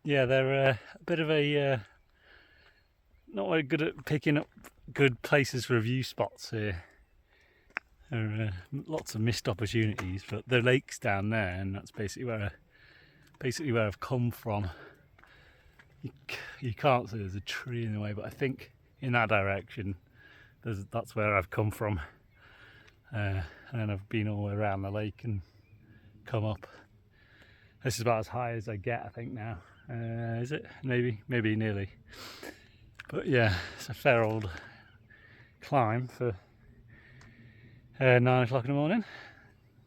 Yeah, they're a bit of a not very good at picking up good places for view spots here. There are lots of missed opportunities, but the lake's down there, and that's basically where I've come from. You can't see there's a tree in the way, but I think in that direction, that's where I've come from. And then I've been all the way around the lake and come up. This is about as high as I get, I think now. Is it? Maybe nearly. But yeah, it's a fair old climb for 9 o'clock in the morning.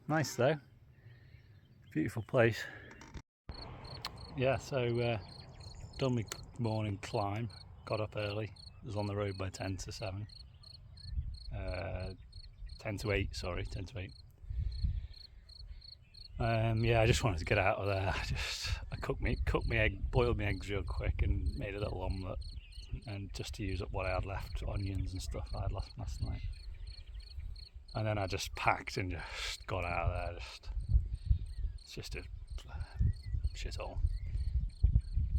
Nice though. Beautiful place. Yeah, so done my morning climb. Got up early. Was on the road by 10 to 7. 10 to 8, sorry, 10 to 8. Yeah, I just wanted to get out of there. I cooked my egg, boiled my eggs real quick, and made a little omelette, and just to use up what I had left, onions and stuff I had last night. And then I just packed and just got out of there. It's just a shithole.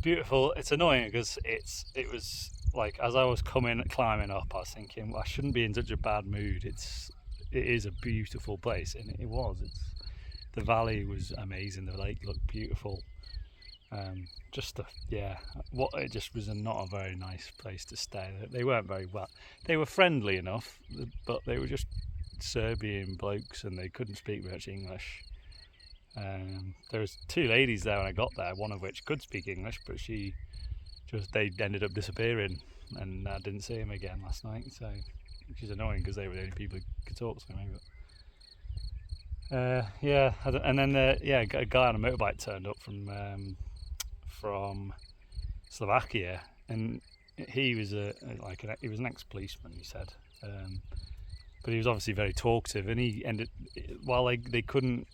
Beautiful. It's annoying because it was like, as I was climbing up, I was thinking, well, I shouldn't be in such a bad mood. It is a beautiful place, and it was. The valley was amazing. The lake looked beautiful. It just was not a very nice place to stay. They weren't very well. They were friendly enough, but they were just Serbian blokes, and they couldn't speak much English. There was 2 ladies there when I got there, one of which could speak English, but they ended up disappearing, and I didn't see them again last night. So, which is annoying because they were the only people who could talk to me. But yeah, and then a guy on a motorbike turned up from Slovakia, and he was he was an ex-policeman, he said, but he was obviously very talkative, and he ended, while they couldn't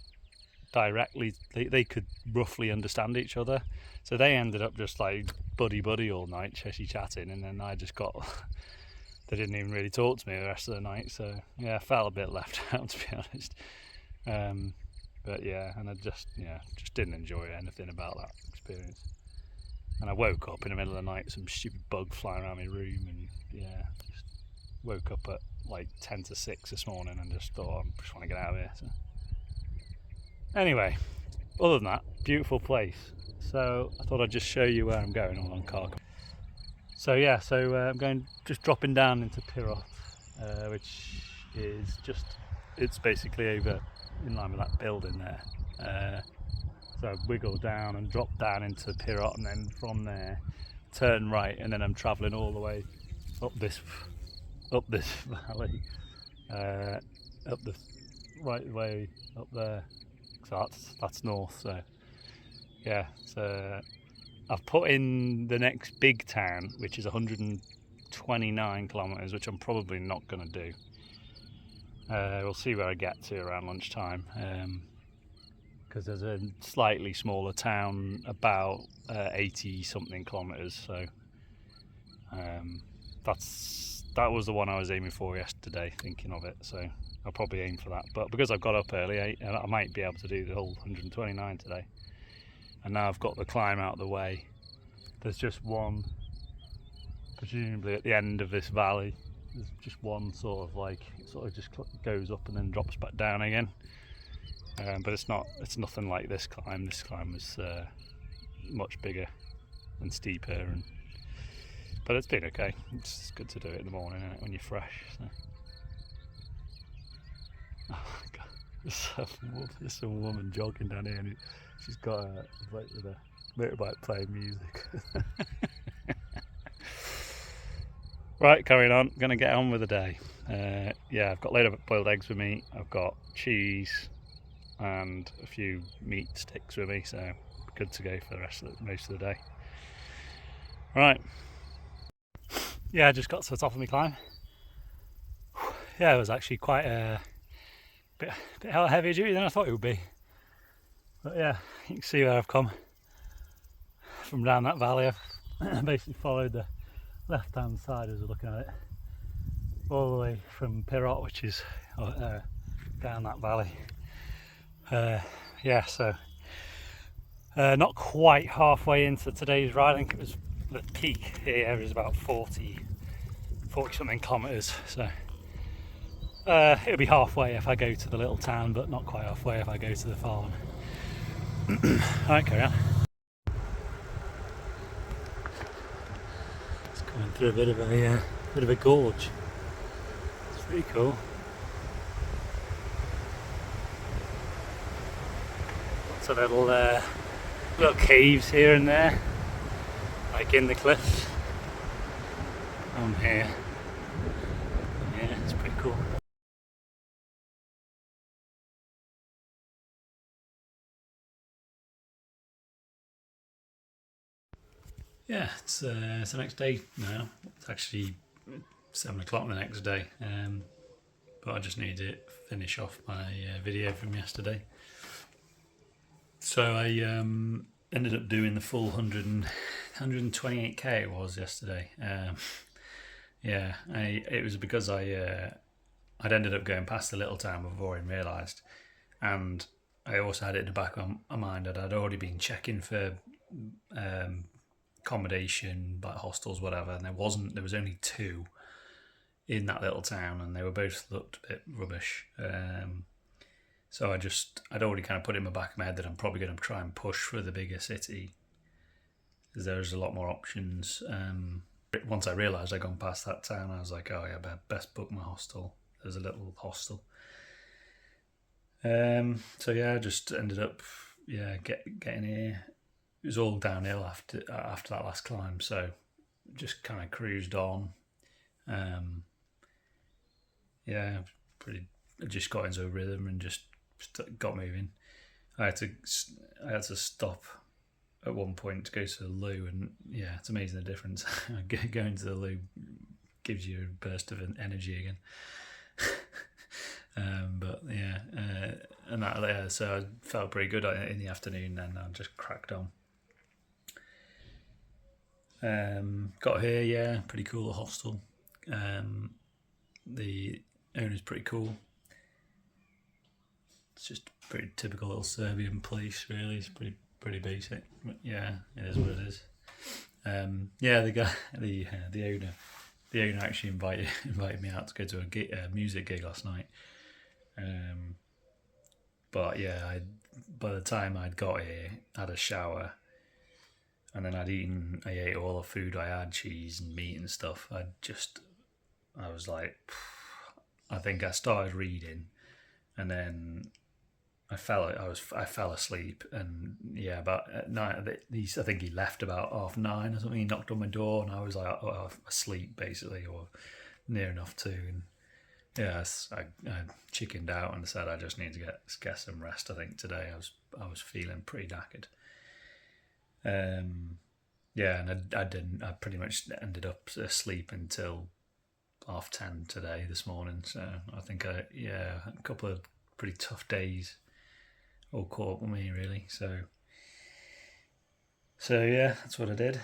directly, they could roughly understand each other, so they ended up just like buddy all night, chatting, and then I just got they didn't even really talk to me the rest of the night. So yeah, I felt a bit left out, to be honest. But yeah, and I just didn't enjoy anything about that experience. And I woke up in the middle of the night, some stupid bug flying around my room, and yeah, just woke up at like 10 to 6 this morning and just thought, I just want to get out of here. So anyway, other than that, beautiful place. So I thought I'd just show you where I'm going on car. So yeah, I'm just dropping down into Pirot, which is it's basically over in line with that building there. So I wiggle down and drop down into Pirot, and then from there turn right, and then I'm travelling all the way up this valley, up the right way up there. So that's north. So yeah, so I've put in the next big town, which is 129 kilometres, which I'm probably not going to do. We'll see where I get to around lunchtime, because there's a slightly smaller town about 80 something kilometres. So that was the one I was aiming for yesterday, thinking of it. So I'll probably aim for that. But because I've got up early, I might be able to do the whole 129 today. And now I've got the climb out of the way. There's just one, presumably at the end of this valley, there's just one sort of just goes up and then drops back down again. But it's nothing like this climb. This climb was much bigger and steeper, but it's been okay. It's good to do it in the morning, isn't it, when you're fresh. So. Oh my god, there's some woman jogging down here, and she's got with a motorbike playing music. Right, carrying on. Gonna get on with the day. Yeah, I've got a load of boiled eggs with me. I've got cheese and a few meat sticks with me, so good to go for most of the day. Right. Yeah, I just got to the top of my climb. Yeah, it was actually quite a bit heavier duty than I thought it would be. But yeah, you can see where I've come from down that valley. I've basically followed the left hand side as we're looking at it, all the way from Pirot, which is down that valley. Yeah, so Not quite halfway into today's ride. I think it was the peak here is about 40 something kilometres. So it'll be halfway if I go to the little town, but not quite halfway if I go to the farm. Alright, carry on. It's going through a bit of a gorge. It's pretty cool. Lots of little caves here and there, like in the cliffs. On here, yeah, it's pretty cool. Yeah, it's the next day now. It's actually 7 o'clock the next day, but I just need to finish off my video from yesterday. So I ended up doing the full 128k it was yesterday. Yeah, it was because I'd ended up going past the little town before I realised, and I also had it in the back of my mind that I'd already been checking for accommodation, like hostels, whatever, and there was only 2 in that little town, and they were both looked a bit rubbish. So I'd already kind of put in my back of my head that I'm probably going to try and push for the bigger city, because there's a lot more options. Once I realised I'd gone past that town, I was like, oh yeah, I best book my hostel. There's a little hostel. So yeah, I just ended up getting here. It was all downhill after that last climb, so just kind of cruised on. Yeah, I just got into a rhythm and just got moving. I had to stop at one point to go to the loo, and yeah, it's amazing the difference. Going to the loo gives you a burst of energy again. But yeah, and that, yeah, so I felt pretty good in the afternoon. Then I just cracked on. Got here, yeah, pretty cool hostel. The owner's pretty cool. It's just a pretty typical little Serbian place, really. It's pretty basic, but yeah, it is what it is. Yeah, the guy, the owner actually invited me out to go to a music gig last night. But yeah, by the time I'd got here, I had a shower, and then I ate all the food I had, cheese and meat and stuff. I was like, I think I started reading, and then I fell asleep, and yeah, about at night, I think he left about 9:30 or something. He knocked on my door, and I was like, asleep basically, or near enough to. And yeah, I chickened out and said I just need to get some rest. I think today I was feeling pretty knackered. Yeah, and I didn't. I pretty much ended up asleep until 10:30 today, this morning. So I think a couple of pretty tough days all caught up with me, really. So yeah, that's what I did.